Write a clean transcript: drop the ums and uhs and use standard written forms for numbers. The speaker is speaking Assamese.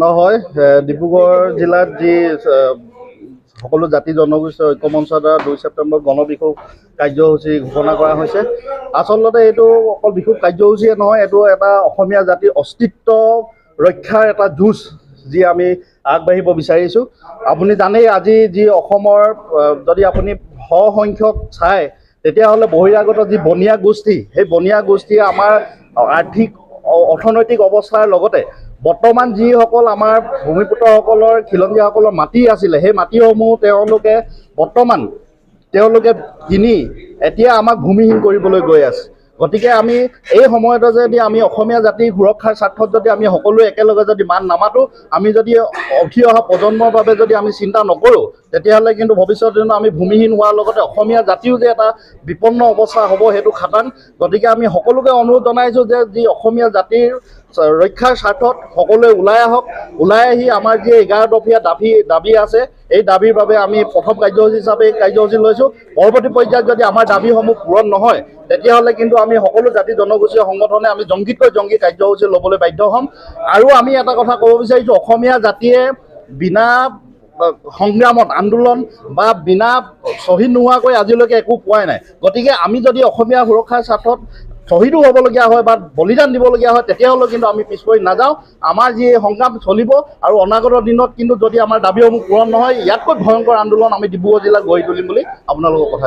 নহয় ডিব্ৰুগড় জিলাত যি সকলো জাতি জনগোষ্ঠী ঐক্য মঞ্চৰ দ্বাৰা 2 ছেপ্টেম্বৰ গণ বিক্ষোভ কাৰ্যসূচী ঘোষণা কৰা হৈছে। আচলতে এইটো অকল বিক্ষোভ কাৰ্যসূচীয়ে নহয়, এইটো এটা অসমীয়া জাতিৰ অস্তিত্ব ৰক্ষাৰ এটা যুঁজ যি আমি আগবাঢ়িব বিচাৰিছোঁ। আপুনি জানেই আজি যি অসমৰ যদি আপুনি সংখ্যক চায় তেতিয়াহ'লে বহিৰাগত যি বনিয়া গোষ্ঠী, সেই বনিয়া গোষ্ঠীয়ে আমাৰ আৰ্থিক অৰ্থনৈতিক অৱস্থাৰ লগতে বৰ্তমান যিসকল আমাৰ ভূমিপুত্ৰসকলৰ খিলঞ্জীয়াসকলৰ মাটি আছিলে সেই মাটিসমূহ তেওঁলোকে কিনি এতিয়া আমাক ভূমিহীন কৰিবলৈ গৈ আছে। গতিকে আমি এই সময়তে যদি আমি অসমীয়া জাতিৰ সুৰক্ষাৰ স্বাৰ্থত যদি আমি সকলোৱে একেলগে যদি মাত নামাতোঁ, আমি যদি উঠি অহা প্ৰজন্মৰ বাবে যদি আমি চিন্তা নকৰোঁ, তেতিয়াহ'লে কিন্তু ভৱিষ্যত দিনত আমি ভূমিহীন হোৱাৰ লগতে অসমীয়া জাতিও যে এটা বিপন্ন অৱস্থা হ'ব সেইটো খাটাং। গতিকে আমি সকলোকে অনুৰোধ জনাইছোঁ যে যি অসমীয়া জাতিৰ ৰক্ষাৰ স্বাৰ্থত সকলোৱে ওলাই আহক, ওলাই আহি আমাৰ যি 11 দফীয়া দাবী আছে এই দাবীৰ বাবে আমি প্ৰথম কাৰ্যসূচী হিচাপে এই কাৰ্যসূচী লৈছোঁ। পৰৱৰ্তী পৰ্যায়ত যদি আমাৰ দাবীসমূহ পূৰণ নহয় তেতিয়াহ'লে কিন্তু আমি সকলো জাতি জনগোষ্ঠীয় সংগঠনে আমি জংগীতকৈ জংগী কাৰ্যসূচী ল'বলৈ বাধ্য হ'ম। আৰু আমি এটা কথা ক'ব বিচাৰিছোঁ, অসমীয়া জাতিয়ে বিনা সংগ্ৰামত আন্দোলন বা বিনা শ্বহীদ নোহোৱাকৈ আজিলৈকে একো পোৱাই নাই। গতিকে আমি যদি অসমীয়া সুৰক্ষাৰ স্বাৰ্থত শ্বহীদো হ'বলগীয়া হয় বা বলিদান দিবলগীয়া হয় তেতিয়াহ'লেও কিন্তু আমি পিছ পৰি নাযাওঁ। আমাৰ যি সংগ্ৰাম চলিব আৰু অনাগত দিনত কিন্তু যদি আমাৰ দাবীসমূহ পূৰণ নহয়, ইয়াতকৈ ভয়ংকৰ আন্দোলন আমি ডিব্ৰুগড় জিলাত গঢ়ি তুলিম বুলি আপোনালোকক কথা